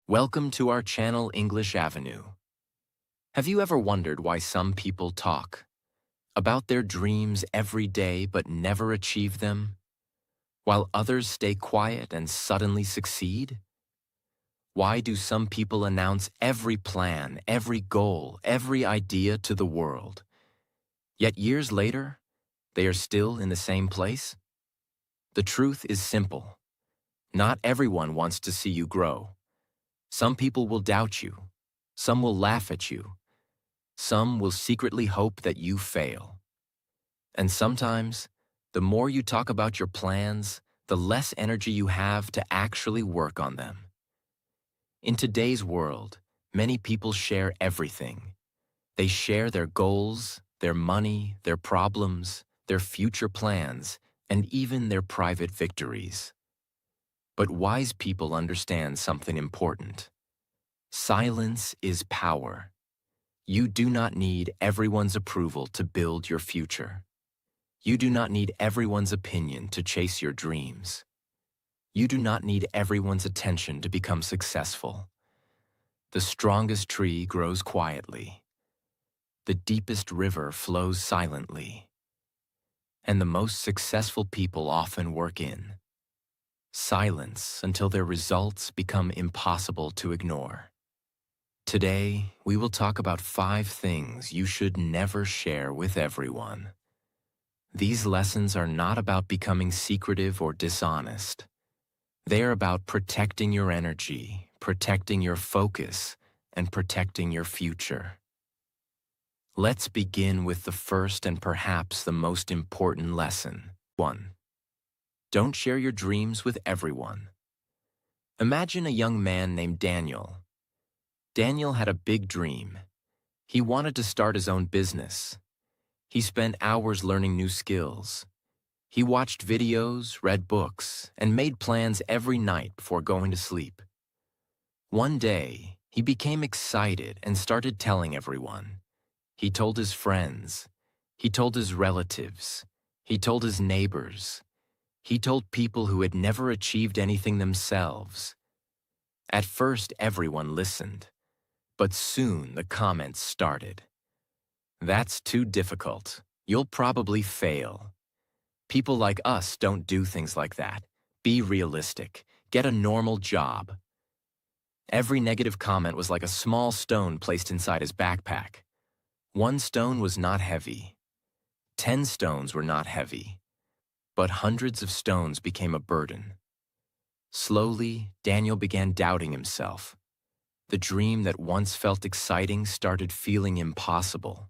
Welcome to our channel English Avenue. Have you ever wondered why some people talk about their dreams every day but never achieve them, while others stay quiet and suddenly succeed? Why do some people announce every plan, every goal, every idea to the world, yet years later, they are still in the same place? The truth is simple. Not everyone wants to see you grow. Some people will doubt you. Some will laugh at you. Some will secretly hope that you fail. And sometimes, the more you talk about your plans, the less energy you have to actually work on them. In today's world, many people share everything. They share their goals, their money, their problems, their future plans, and even their private victories. But wise people understand something important. Silence is power. You do not need everyone's approval to build your future. You do not need everyone's opinion to chase your dreams. You do not need everyone's attention to become successful. The strongest tree grows quietly. The deepest river flows silently. And the most successful people often work in silence until their results become impossible to ignore. Today, we will talk about 5 things you should never share with everyone. These lessons are not about becoming secretive or dishonest. They are about protecting your energy, protecting your focus, and protecting your future. Let's begin with the first and perhaps the most important lesson. 1. Don't share your dreams with everyone. Imagine a young man named Daniel. Daniel had a big dream. He wanted to start his own business. He spent hours learning new skills. He watched videos, read books, and made plans every night before going to sleep. One day, he became excited and started telling everyone. He told his friends. He told his relatives. He told his neighbors. He told people who had never achieved anything themselves. At first, everyone listened. But soon the comments started. That's too difficult. You'll probably fail. People like us don't do things like that. Be realistic. Get a normal job. Every negative comment was like a small stone placed inside his backpack. 1 stone was not heavy. 10 stones were not heavy. But hundreds of stones became a burden. Slowly, Daniel began doubting himself. The dream that once felt exciting started feeling impossible.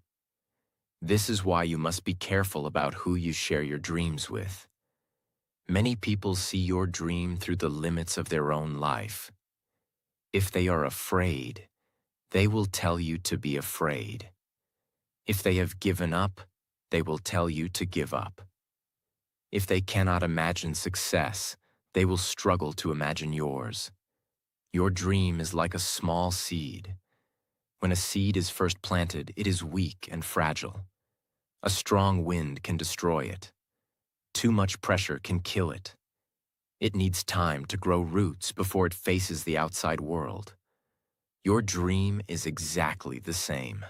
This is why you must be careful about who you share your dreams with. Many people see your dream through the limits of their own life. If they are afraid, they will tell you to be afraid. If they have given up, they will tell you to give up. If they cannot imagine success, they will struggle to imagine yours. Your dream is like a small seed. When a seed is first planted, it is weak and fragile. A strong wind can destroy it. Too much pressure can kill it. It needs time to grow roots before it faces the outside world. Your dream is exactly the same.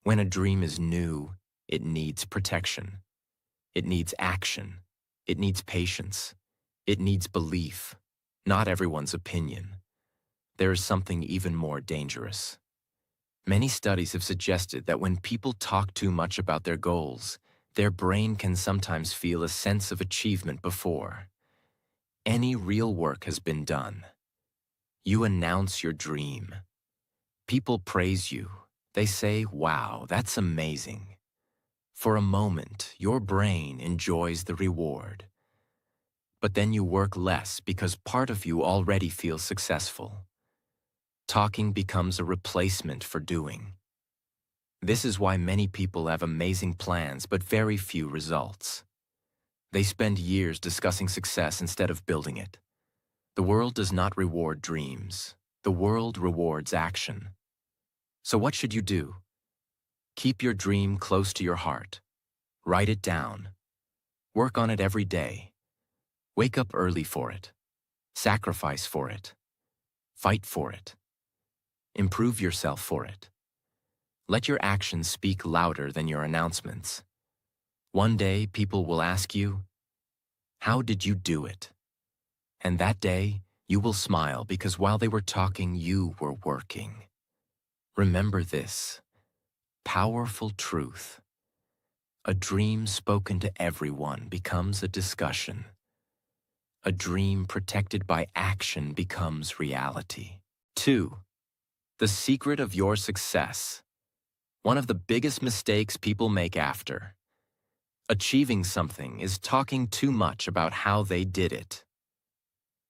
When a dream is new, it needs protection. It needs action. It needs patience. It needs belief, not everyone's opinion. There is something even more dangerous. Many studies have suggested that when people talk too much about their goals, their brain can sometimes feel a sense of achievement before any real work has been done. You announce your dream. People praise you. They say, "Wow, that's amazing." For a moment, your brain enjoys the reward. But then you work less because part of you already feels successful. Talking becomes a replacement for doing. This is why many people have amazing plans but very few results. They spend years discussing success instead of building it. The world does not reward dreams. The world rewards action. So what should you do? Keep your dream close to your heart. Write it down. Work on it every day. Wake up early for it. Sacrifice for it. Fight for it. Improve yourself for it. Let your actions speak louder than your announcements. One day, people will ask you, "How did you do it?" And that day, you will smile because while they were talking, you were working. Remember this powerful truth. A dream spoken to everyone becomes a discussion. A dream protected by action becomes reality. 2. The secret of your success. One of the biggest mistakes people make after achieving something is talking too much about how they did it.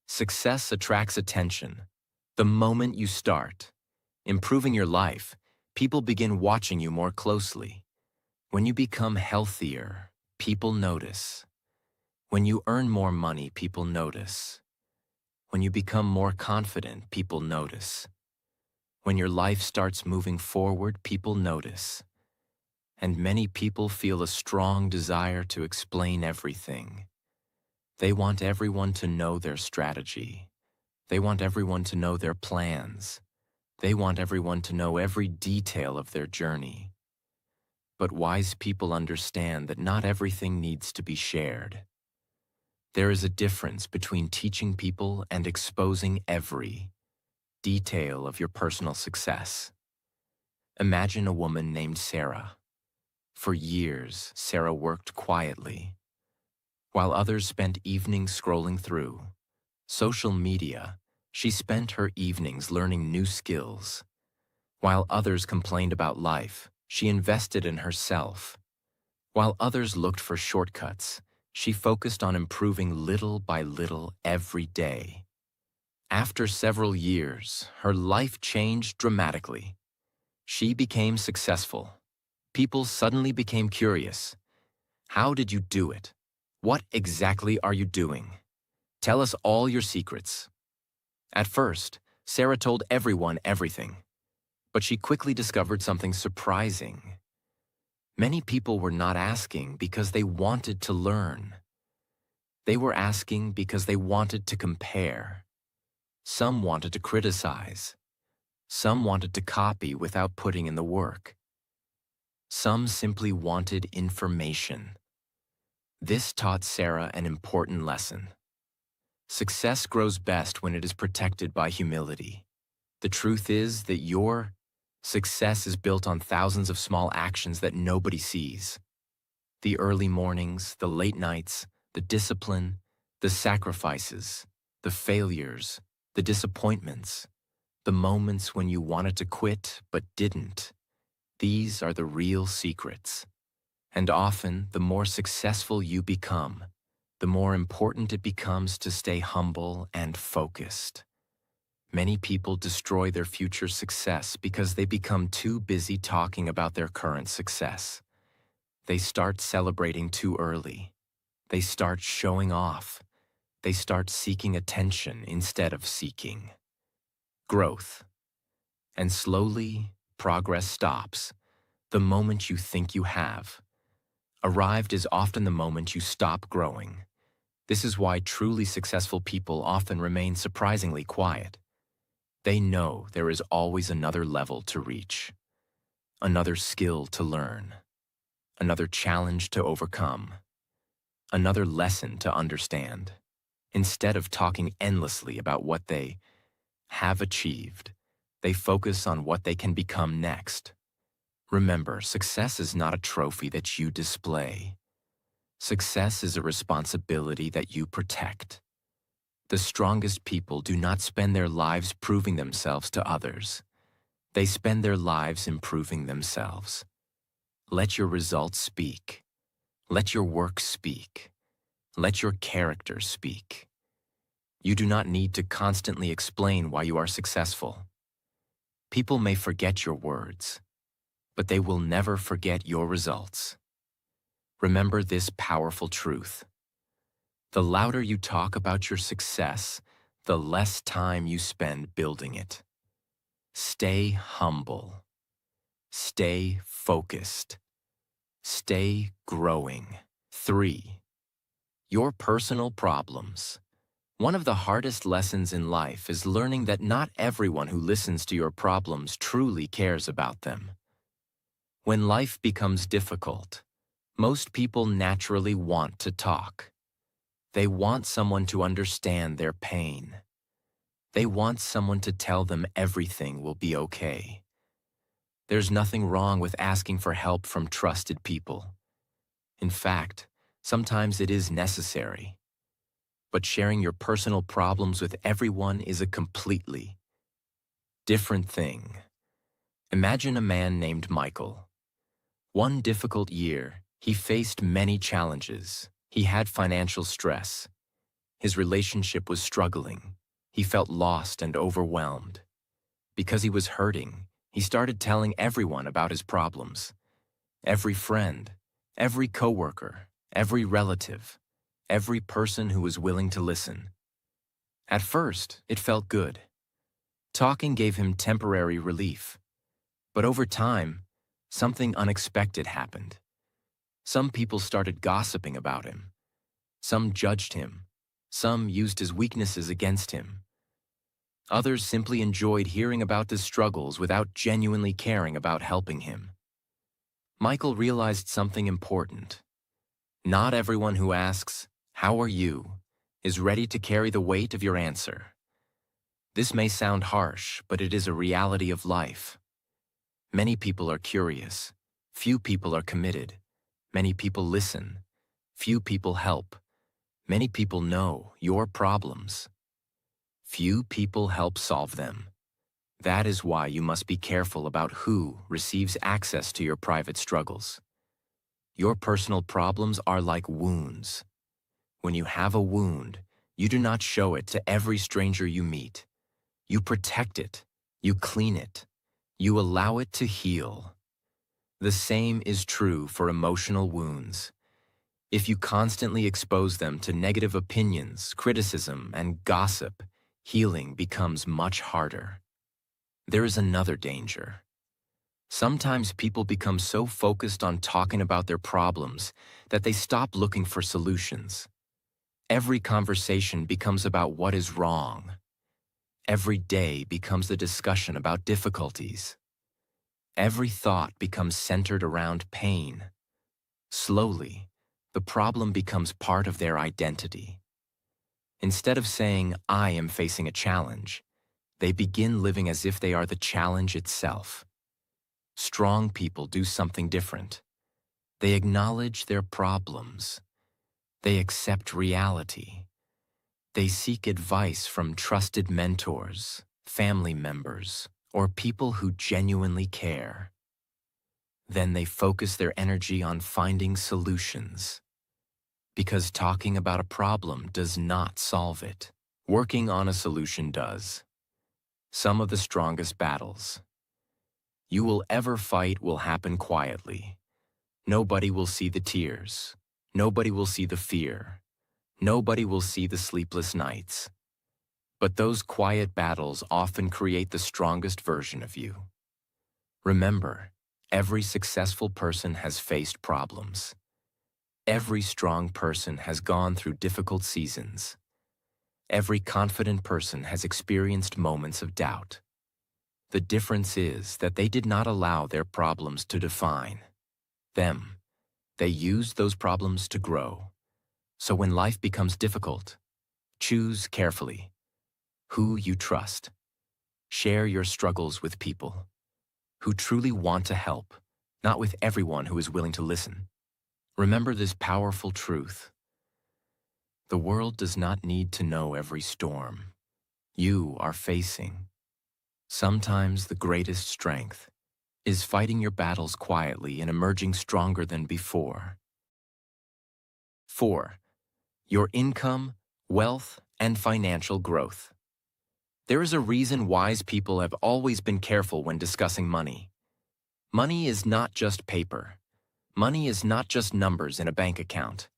Success attracts attention. The moment you start improving your life, people begin watching you more closely. When you become healthier, people notice. When you earn more money, people notice. When you become more confident, people notice. When your life starts moving forward, people notice. And many people feel a strong desire to explain everything. They want everyone to know their strategy. They want everyone to know their plans. They want everyone to know every detail of their journey. But wise people understand that not everything needs to be shared. There is a difference between teaching people and exposing every detail of your personal success. Imagine a woman named Sarah. For years, Sarah worked quietly. While others spent evenings scrolling through social media, she spent her evenings learning new skills. While others complained about life, she invested in herself. While others looked for shortcuts, she focused on improving little by little every day. After several years, her life changed dramatically. She became successful. People suddenly became curious. How did you do it? What exactly are you doing? Tell us all your secrets. At first, Sarah told everyone everything, but she quickly discovered something surprising. Many people were not asking because they wanted to learn. They were asking because they wanted to compare. Some wanted to criticize. Some wanted to copy without putting in the work. Some simply wanted information. This taught Sarah an important lesson. Success grows best when it is protected by humility. The truth is that your success is built on thousands of small actions that nobody sees. The early mornings, the late nights, the discipline, the sacrifices, the failures, the disappointments, the moments when you wanted to quit but didn't. These are the real secrets. And often, the more successful you become, the more important it becomes to stay humble and focused. Many people destroy their future success because they become too busy talking about their current success. They start celebrating too early. They start showing off. They start seeking attention instead of seeking growth. And slowly, progress stops. The moment you think you have arrived is often the moment you stop growing. This is why truly successful people often remain surprisingly quiet. They know there is always another level to reach, another skill to learn, another challenge to overcome, another lesson to understand. Instead of talking endlessly about what they have achieved, they focus on what they can become next. Remember, success is not a trophy that you display. Success is a responsibility that you protect. The strongest people do not spend their lives proving themselves to others. They spend their lives improving themselves. Let your results speak. Let your work speak. Let your character speak. You do not need to constantly explain why you are successful. People may forget your words, but they will never forget your results. Remember this powerful truth. The louder you talk about your success, the less time you spend building it. Stay humble. Stay focused. Stay growing. 3. Your personal problems. One of the hardest lessons in life is learning that not everyone who listens to your problems truly cares about them. When life becomes difficult, most people naturally want to talk. They want someone to understand their pain. They want someone to tell them everything will be okay. There's nothing wrong with asking for help from trusted people. In fact, sometimes it is necessary. But sharing your personal problems with everyone is a completely different thing. Imagine a man named Michael. One difficult year, he faced many challenges. He had financial stress. His relationship was struggling. He felt lost and overwhelmed. Because he was hurting, he started telling everyone about his problems. Every friend, every coworker, every relative, every person who was willing to listen. At first, it felt good. Talking gave him temporary relief. But over time, something unexpected happened. Some people started gossiping about him. Some judged him. Some used his weaknesses against him. Others simply enjoyed hearing about his struggles without genuinely caring about helping him. Michael realized something important. Not everyone who asks, "How are you?" is ready to carry the weight of your answer. This may sound harsh, but it is a reality of life. Many people are curious. Few people are committed. Many people listen. Few people help. Many people know your problems. Few people help solve them. That is why you must be careful about who receives access to your private struggles. Your personal problems are like wounds. When you have a wound, you do not show it to every stranger you meet. You protect it. You clean it. You allow it to heal. The same is true for emotional wounds. If you constantly expose them to negative opinions, criticism, and gossip, healing becomes much harder. There is another danger. Sometimes people become so focused on talking about their problems that they stop looking for solutions. Every conversation becomes about what is wrong. Every day becomes a discussion about difficulties. Every thought becomes centered around pain. Slowly, the problem becomes part of their identity. Instead of saying, "I am facing a challenge," they begin living as if they are the challenge itself. Strong people do something different. They acknowledge their problems. They accept reality. They seek advice from trusted mentors, family members, or people who genuinely care. Then they focus their energy on finding solutions. Because talking about a problem does not solve it. Working on a solution does. Some of the strongest battles you will ever fight will happen quietly. Nobody will see the tears. Nobody will see the fear. Nobody will see the sleepless nights. But those quiet battles often create the strongest version of you. Remember, every successful person has faced problems. Every strong person has gone through difficult seasons. Every confident person has experienced moments of doubt. The difference is that they did not allow their problems to define them. They used those problems to grow. So when life becomes difficult, choose carefully who you trust. Share your struggles with people who truly want to help, not with everyone who is willing to listen. Remember this powerful truth. The world does not need to know every storm you are facing. Sometimes the greatest strength is fighting your battles quietly and emerging stronger than before. 4. Your income, wealth, and financial growth. There is a reason wise people have always been careful when discussing money. Money is not just paper. Money is not just numbers in a bank account.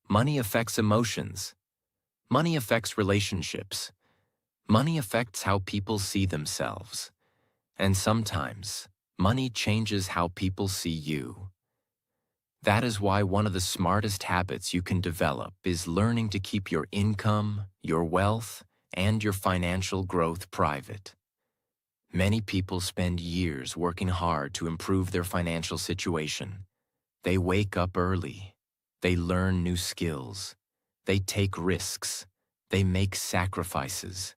Money affects emotions. Money affects relationships. Money affects how people see themselves. And sometimes, money changes how people see you. That is why one of the smartest habits you can develop is learning to keep your income, your wealth, and your financial growth private. Many people spend years working hard to improve their financial situation. They wake up early. They learn new skills. They take risks. They make sacrifices.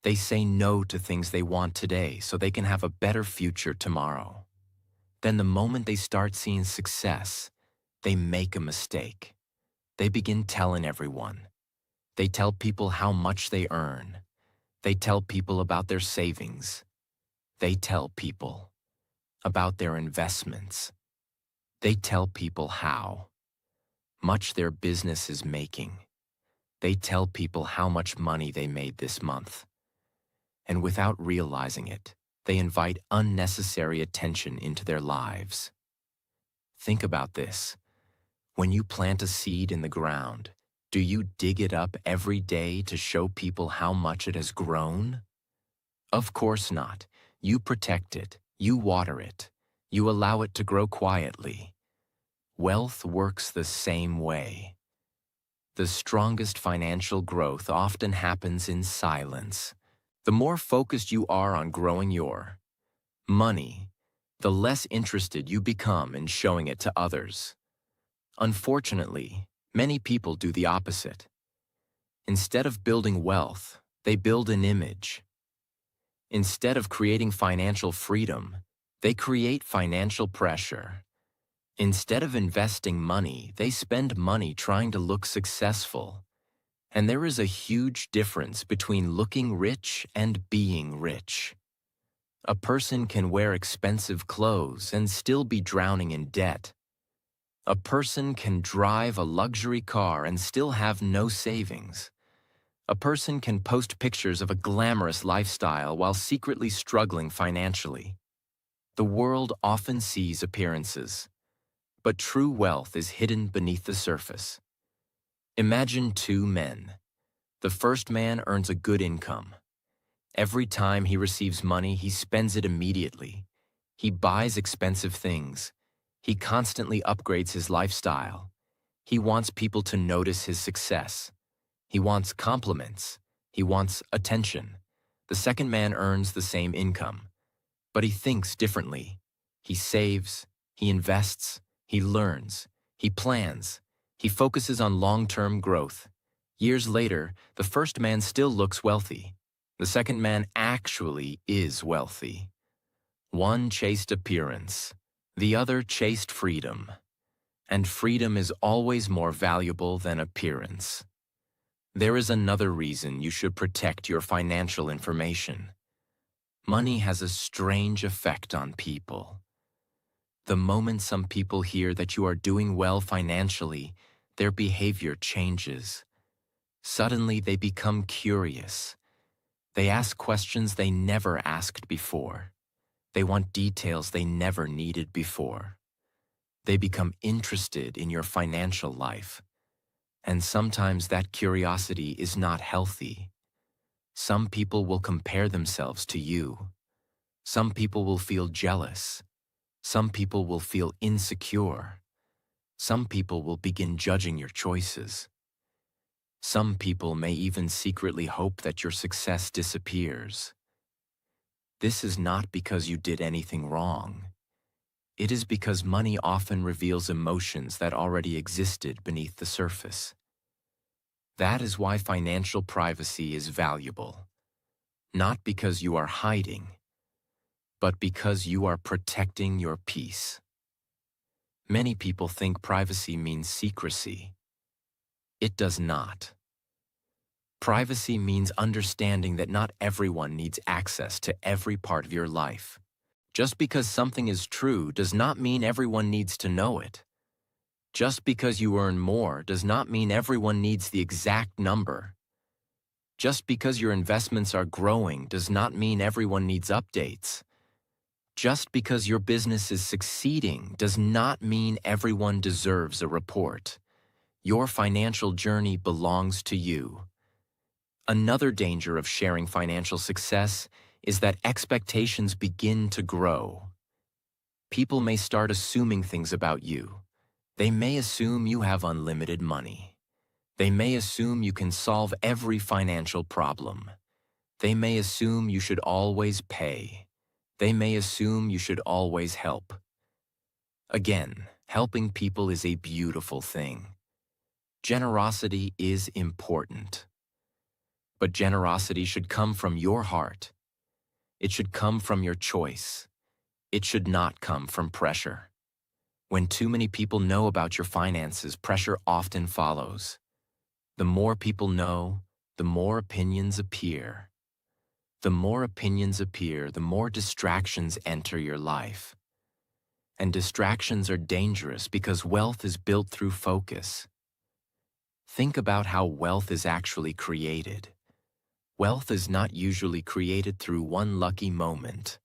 They say no to things they want today so they can have a better future tomorrow. Then the moment they start seeing success, they make a mistake. They begin telling everyone. They tell people how much they earn. They tell people about their savings. They tell people about their investments. They tell people how much their business is making. They tell people how much money they made this month. And without realizing it, they invite unnecessary attention into their lives. Think about this. When you plant a seed in the ground, do you dig it up every day to show people how much it has grown? Of course not. You protect it, you water it, you allow it to grow quietly. Wealth works the same way. The strongest financial growth often happens in silence. The more focused you are on growing your money, the less interested you become in showing it to others. Unfortunately, many people do the opposite. Instead of building wealth, they build an image. Instead of creating financial freedom, they create financial pressure. Instead of investing money, they spend money trying to look successful. And there is a huge difference between looking rich and being rich. A person can wear expensive clothes and still be drowning in debt. A person can drive a luxury car and still have no savings. A person can post pictures of a glamorous lifestyle while secretly struggling financially. The world often sees appearances, but true wealth is hidden beneath the surface. Imagine two men. The first man earns a good income. Every time he receives money, he spends it immediately. He buys expensive things. He constantly upgrades his lifestyle. He wants people to notice his success. He wants compliments. He wants attention. The second man earns the same income, but he thinks differently. He saves, he invests, he learns, he plans, he focuses on long-term growth. Years later, the first man still looks wealthy. The second man actually is wealthy. One chased appearance, the other chased freedom. And freedom is always more valuable than appearance. There is another reason you should protect your financial information. Money has a strange effect on people. The moment some people hear that you are doing well financially, their behavior changes. Suddenly, they become curious. They ask questions they never asked before. They want details they never needed before. They become interested in your financial life. And sometimes that curiosity is not healthy. Some people will compare themselves to you. Some people will feel jealous. Some people will feel insecure. Some people will begin judging your choices. Some people may even secretly hope that your success disappears. This is not because you did anything wrong. It is because money often reveals emotions that already existed beneath the surface. That is why financial privacy is valuable. Not because you are hiding, but because you are protecting your peace. Many people think privacy means secrecy. It does not. Privacy means understanding that not everyone needs access to every part of your life. Just because something is true does not mean everyone needs to know it. Just because you earn more does not mean everyone needs the exact number. Just because your investments are growing does not mean everyone needs updates. Just because your business is succeeding does not mean everyone deserves a report. Your financial journey belongs to you. Another danger of sharing financial success is that expectations begin to grow. People may start assuming things about you. They may assume you have unlimited money. They may assume you can solve every financial problem. They may assume you should always pay. They may assume you should always help. Again, helping people is a beautiful thing. Generosity is important. But generosity should come from your heart. It should come from your choice. It should not come from pressure. When too many people know about your finances, pressure often follows. The more people know, the more opinions appear. The more opinions appear, the more distractions enter your life. And distractions are dangerous because wealth is built through focus. Think about how wealth is actually created. Wealth is not usually created through one lucky moment.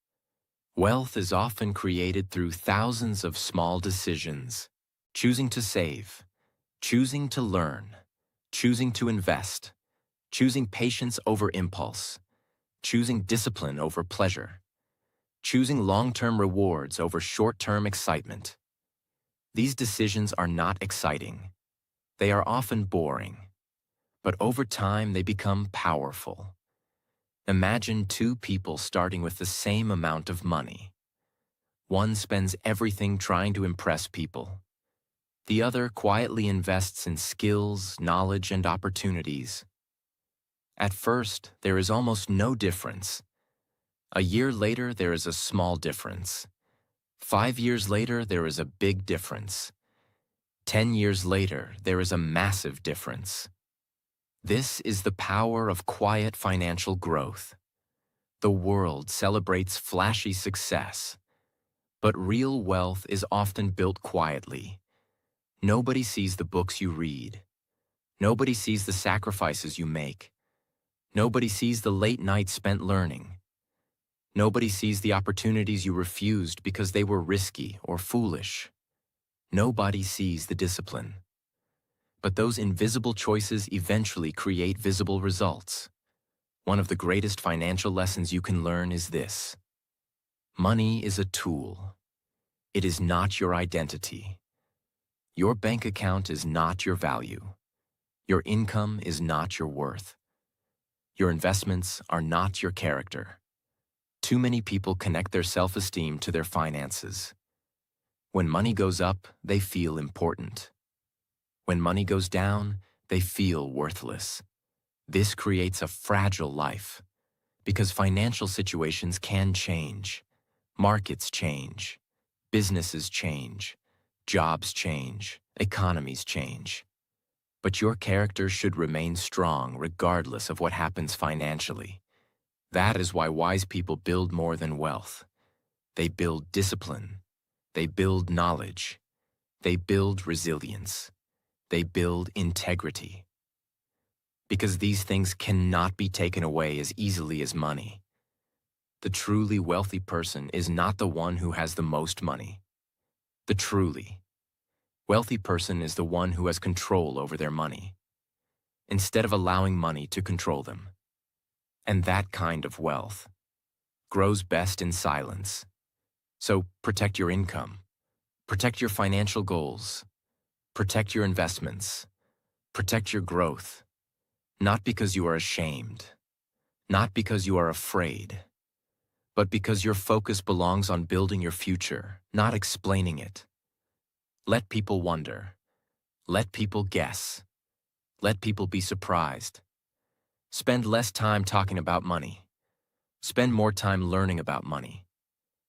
Wealth is often created through thousands of small decisions. Choosing to save, choosing to learn, choosing to invest, choosing patience over impulse, choosing discipline over pleasure, choosing long-term rewards over short-term excitement. These decisions are not exciting. They are often boring. But over time, they become powerful. Imagine two people starting with the same amount of money. One spends everything trying to impress people. The other quietly invests in skills, knowledge, and opportunities. At first, there is almost no difference. A year later, there is a small difference. 5 years later, there is a big difference. 10 years later, there is a massive difference. This is the power of quiet financial growth. The world celebrates flashy success, but real wealth is often built quietly. Nobody sees the books you read. Nobody sees the sacrifices you make. Nobody sees the late nights spent learning. Nobody sees the opportunities you refused because they were risky or foolish. Nobody sees the discipline. But those invisible choices eventually create visible results. One of the greatest financial lessons you can learn is this: money is a tool. It is not your identity. Your bank account is not your value. Your income is not your worth. Your investments are not your character. Too many people connect their self-esteem to their finances. When money goes up, they feel important. When money goes down, they feel worthless. This creates a fragile life, because financial situations can change. Markets change. Businesses change. Jobs change. Economies change. But your character should remain strong regardless of what happens financially. That is why wise people build more than wealth. They build discipline. They build knowledge. They build resilience. They build integrity. Because these things cannot be taken away as easily as money. The truly wealthy person is not the one who has the most money. The truly wealthy person is the one who has control over their money, instead of allowing money to control them. And that kind of wealth grows best in silence. So protect your income, protect your financial goals, protect your investments, protect your growth, not because you are ashamed, not because you are afraid, but because your focus belongs on building your future, not explaining it. Let people wonder. Let people guess. Let people be surprised. Spend less time talking about money. Spend more time learning about money.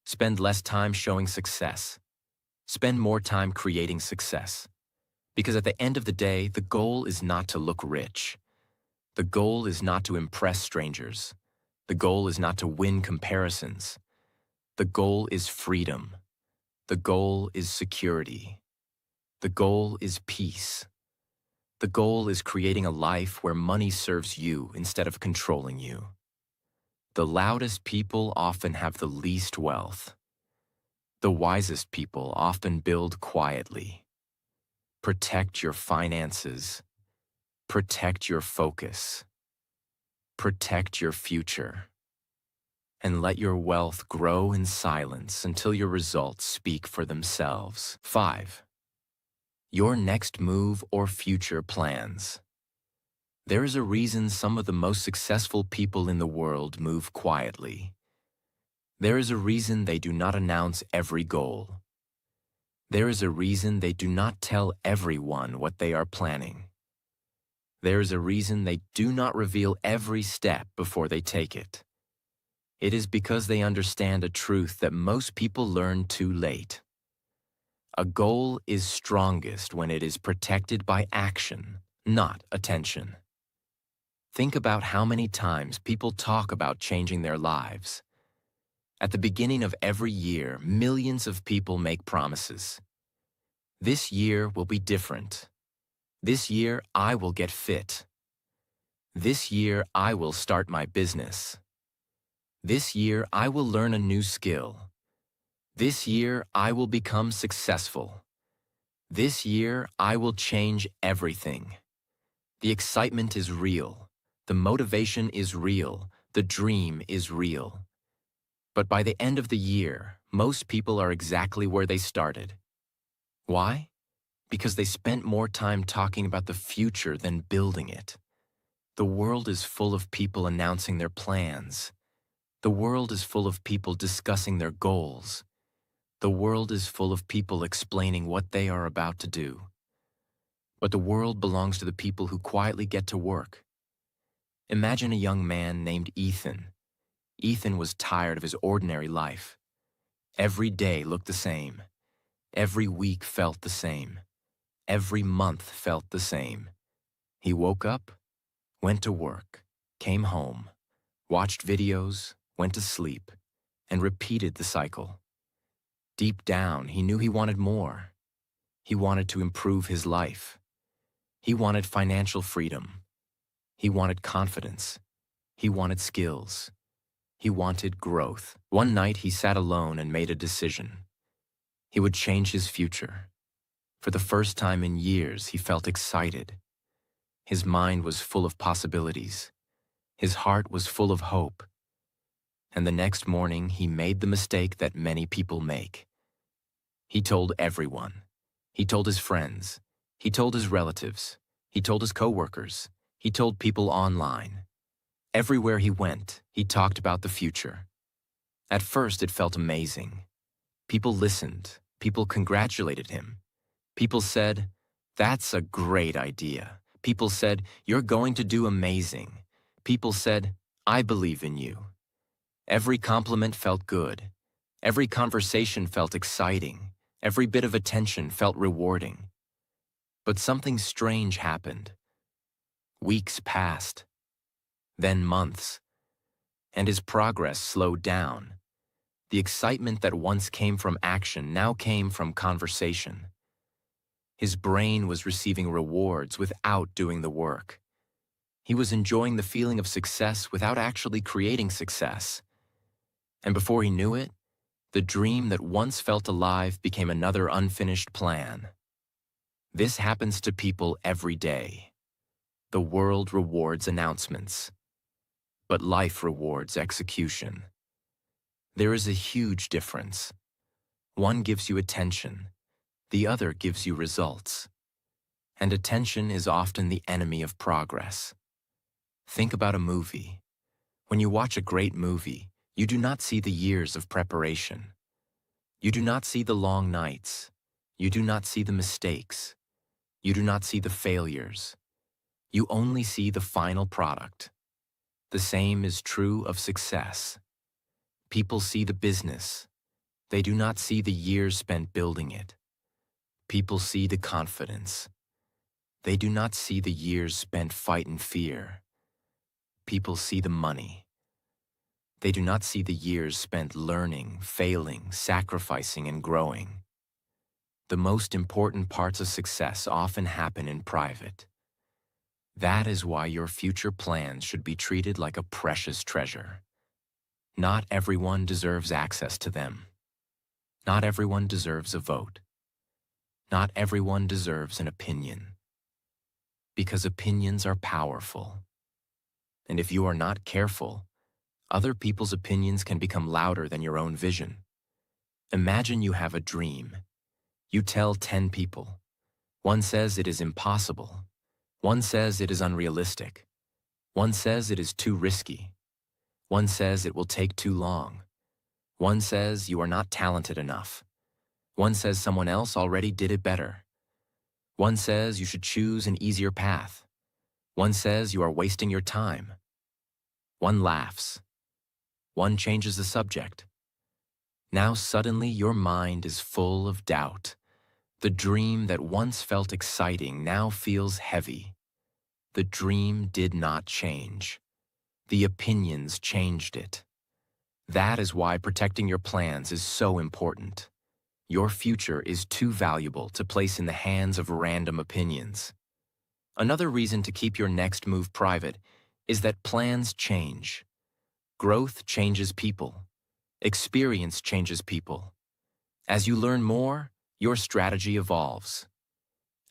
Spend less time showing success. Spend more time creating success. Because at the end of the day, the goal is not to look rich. The goal is not to impress strangers. The goal is not to win comparisons. The goal is freedom. The goal is security. The goal is peace. The goal is creating a life where money serves you instead of controlling you. The loudest people often have the least wealth. The wisest people often build quietly. Protect your finances. Protect your focus. Protect your future. And let your wealth grow in silence until your results speak for themselves. 5. Your next move or future plans. There is a reason some of the most successful people in the world move quietly. There is a reason they do not announce every goal. There is a reason they do not tell everyone what they are planning. There is a reason they do not reveal every step before they take it. It is because they understand a truth that most people learn too late. A goal is strongest when it is protected by action, not attention. Think about how many times people talk about changing their lives. At the beginning of every year, millions of people make promises. This year will be different. This year, I will get fit. This year, I will start my business. This year, I will learn a new skill. This year, I will become successful. This year, I will change everything. The excitement is real. The motivation is real. The dream is real. But by the end of the year, most people are exactly where they started. Why? Because they spent more time talking about the future than building it. The world is full of people announcing their plans. The world is full of people discussing their goals. The world is full of people explaining what they are about to do. But the world belongs to the people who quietly get to work. Imagine a young man named Ethan. Ethan was tired of his ordinary life. Every day looked the same. Every week felt the same. Every month felt the same. He woke up, went to work, came home, watched videos, went to sleep, and repeated the cycle. Deep down, he knew he wanted more. He wanted to improve his life. He wanted financial freedom. He wanted confidence. He wanted skills. He wanted growth. One night, he sat alone and made a decision. He would change his future. For the first time in years, he felt excited. His mind was full of possibilities. His heart was full of hope. And the next morning, he made the mistake that many people make. He told everyone. He told his friends. He told his relatives. He told his coworkers. He told people online. Everywhere he went, he talked about the future. At first, it felt amazing. People listened. People congratulated him. People said, "That's a great idea." People said, "You're going to do amazing." People said, "I believe in you." Every compliment felt good. Every conversation felt exciting. Every bit of attention felt rewarding. But something strange happened. Weeks passed, then months, and his progress slowed down. The excitement that once came from action now came from conversation. His brain was receiving rewards without doing the work. He was enjoying the feeling of success without actually creating success. And before he knew it, the dream that once felt alive became another unfinished plan. This happens to people every day. The world rewards announcements, but life rewards execution. There is a huge difference. One gives you attention, the other gives you results. And attention is often the enemy of progress. Think about a movie. When you watch a great movie, you do not see the years of preparation. You do not see the long nights. You do not see the mistakes. You do not see the failures. You only see the final product. The same is true of success. People see the business. They do not see the years spent building it. People see the confidence. They do not see the years spent fighting fear. People see the money. They do not see the years spent learning, failing, sacrificing, and growing. The most important parts of success often happen in private. That is why your future plans should be treated like a precious treasure. Not everyone deserves access to them. Not everyone deserves a vote. Not everyone deserves an opinion. Because opinions are powerful. And if you are not careful, other people's opinions can become louder than your own vision. Imagine you have a dream. You tell 10 people. One says it is impossible. One says it is unrealistic. One says it is too risky. One says it will take too long. One says you are not talented enough. One says someone else already did it better. One says you should choose an easier path. One says you are wasting your time. One laughs. One changes the subject. Now suddenly your mind is full of doubt. The dream that once felt exciting now feels heavy. The dream did not change. The opinions changed it. That is why protecting your plans is so important. Your future is too valuable to place in the hands of random opinions. Another reason to keep your next move private is that plans change. Growth changes people. Experience changes people. As you learn more, your strategy evolves.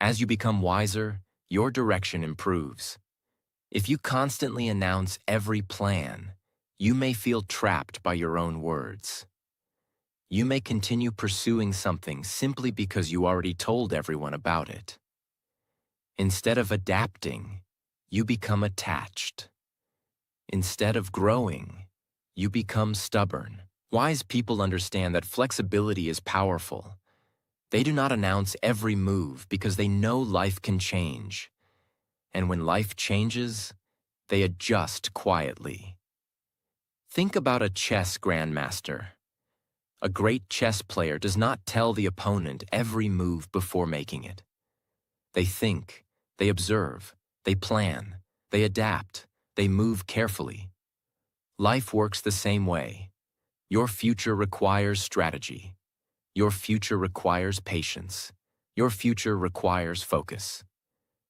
As you become wiser, your direction improves. If you constantly announce every plan, you may feel trapped by your own words. You may continue pursuing something simply because you already told everyone about it. Instead of adapting, you become attached. Instead of growing, you become stubborn. Wise people understand that flexibility is powerful. They do not announce every move because they know life can change. And when life changes, they adjust quietly. Think about a chess grandmaster. A great chess player does not tell the opponent every move before making it. They think, they observe, they plan, they adapt, they move carefully. Life works the same way. Your future requires strategy. Your future requires patience. Your future requires focus.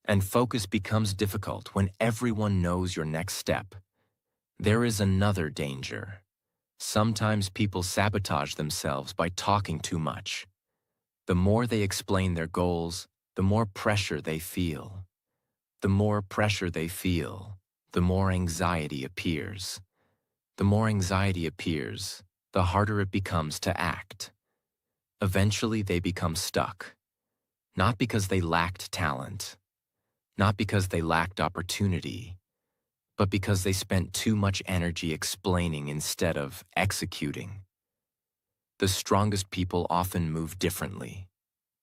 And focus becomes difficult when everyone knows your next step. There is another danger. Sometimes people sabotage themselves by talking too much. The more they explain their goals, the more pressure they feel. The more pressure they feel, the more anxiety appears. The more anxiety appears, the harder it becomes to act. Eventually they become stuck. Not because they lacked talent, not because they lacked opportunity, but because they spent too much energy explaining instead of executing. The strongest people often move differently.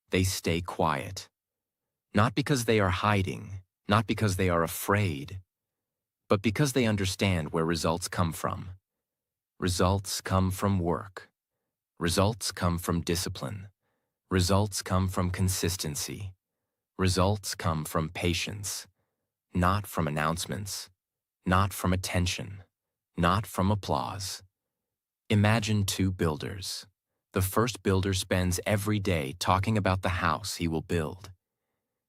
They stay quiet. Not because they are hiding, not because they are afraid, but because they understand where results come from. Results come from work. Results come from discipline. Results come from consistency. Results come from patience, not from announcements, not from attention, not from applause. Imagine two builders. The first builder spends every day talking about the house he will build.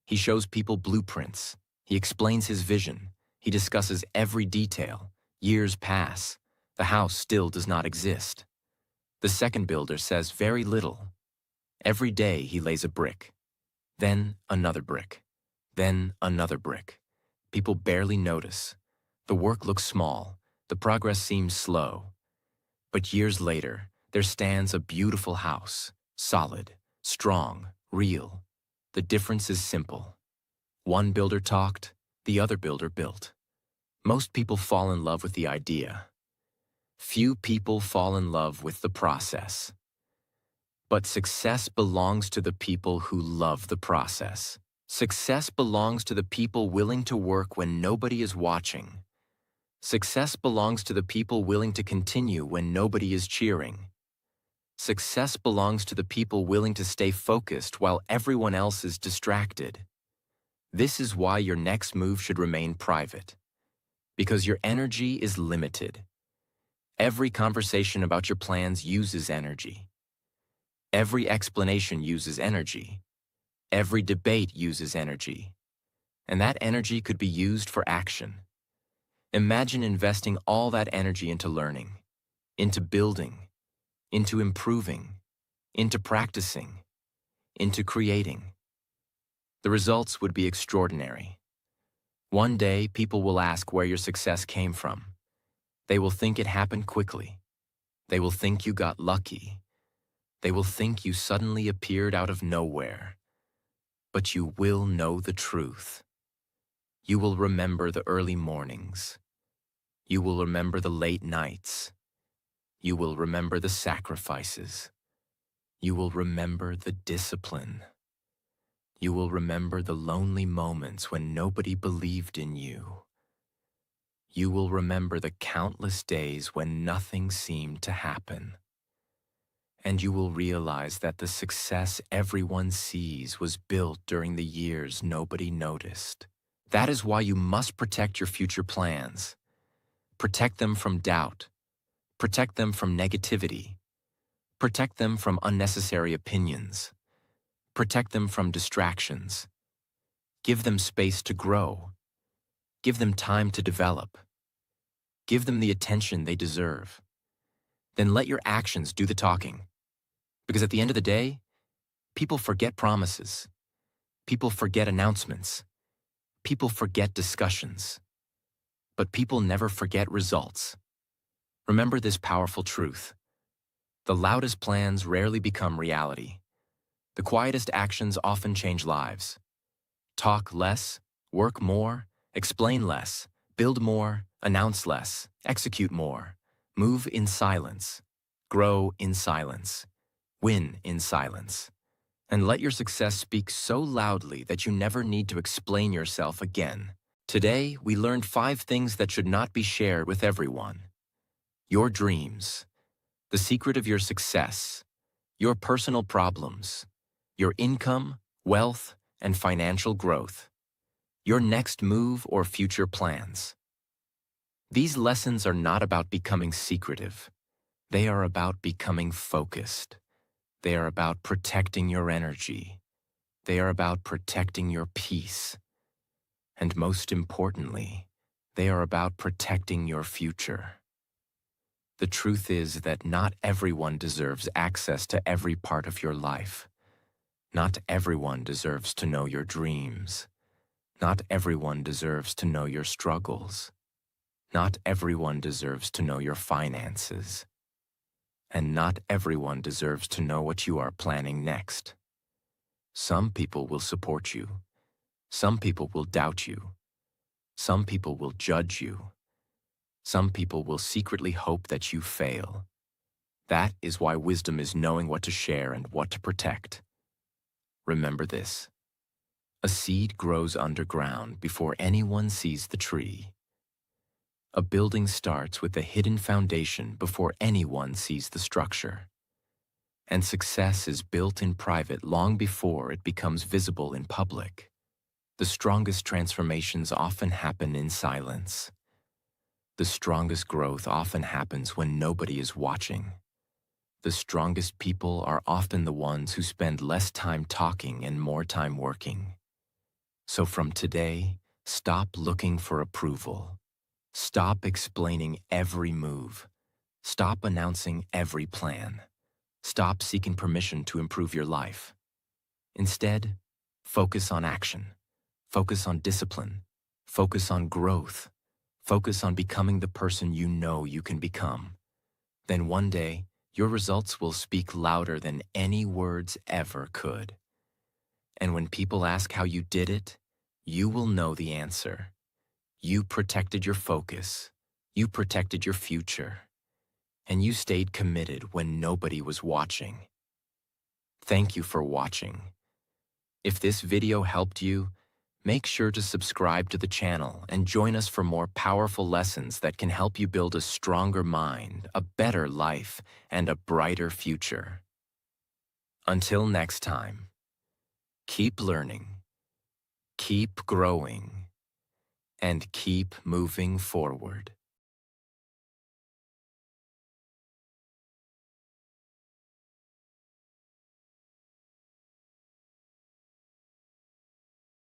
He shows people blueprints. He explains his vision. He discusses every detail. Years pass. The house still does not exist. The second builder says very little. Every day he lays a brick. Then another brick. Then another brick. People barely notice. The work looks small. The progress seems slow. But years later, there stands a beautiful house, solid, strong, real. The difference is simple. One builder talked, the other builder built. Most people fall in love with the idea. Few people fall in love with the process. But success belongs to the people who love the process. Success belongs to the people willing to work when nobody is watching. Success belongs to the people willing to continue when nobody is cheering. Success belongs to the people willing to stay focused while everyone else is distracted. This is why your next move should remain private. Because your energy is limited. Every conversation about your plans uses energy. Every explanation uses energy. Every debate uses energy. And that energy could be used for action. Imagine investing all that energy into learning, into building, into improving, into practicing, into creating. The results would be extraordinary. One day, people will ask where your success came from. They will think it happened quickly. They will think you got lucky. They will think you suddenly appeared out of nowhere. but you will know the truth. You will remember the early mornings. You will remember the late nights. You will remember the sacrifices. You will remember the discipline. You will remember the lonely moments when nobody believed in you. You will remember the countless days when nothing seemed to happen. And you will realize that the success everyone sees was built during the years nobody noticed. That is why you must protect your future plans. Protect them from doubt. Protect them from negativity. Protect them from unnecessary opinions. Protect them from distractions. Give them space to grow. Give them time to develop. Give them the attention they deserve. Then let your actions do the talking. Because at the end of the day, people forget promises. People forget announcements. People forget discussions. But people never forget results. Remember this powerful truth. The loudest plans rarely become reality. The quietest actions often change lives. Talk less, work more, explain less, build more, announce less, execute more, move in silence, grow in silence, win in silence, and let your success speak so loudly that you never need to explain yourself again. Today, we learned 5 things that should not be shared with everyone. Your dreams, the secret of your success, your personal problems, your income, wealth, and financial growth, your next move or future plans. These lessons are not about becoming secretive. They are about becoming focused. They are about protecting your energy. They are about protecting your peace. And most importantly, they are about protecting your future. The truth is that not everyone deserves access to every part of your life. Not everyone deserves to know your dreams. Not everyone deserves to know your struggles. Not everyone deserves to know your finances. And not everyone deserves to know what you are planning next. Some people will support you. Some people will doubt you. Some people will judge you. Some people will secretly hope that you fail. That is why wisdom is knowing what to share and what to protect. Remember this. A seed grows underground before anyone sees the tree. A building starts with a hidden foundation before anyone sees the structure. And success is built in private long before it becomes visible in public. The strongest transformations often happen in silence. The strongest growth often happens when nobody is watching. The strongest people are often the ones who spend less time talking and more time working. So from today, stop looking for approval. Stop explaining every move. Stop announcing every plan. Stop seeking permission to improve your life. Instead, focus on action. Focus on discipline. Focus on growth. Focus on becoming the person you know you can become. Then one day, your results will speak louder than any words ever could. And when people ask how you did it, you will know the answer. You protected your focus. You protected your future. And you stayed committed when nobody was watching. Thank you for watching. If this video helped you, make sure to subscribe to the channel and join us for more powerful lessons that can help you build a stronger mind, a better life, and a brighter future. Until next time, keep learning, keep growing, and keep moving forward.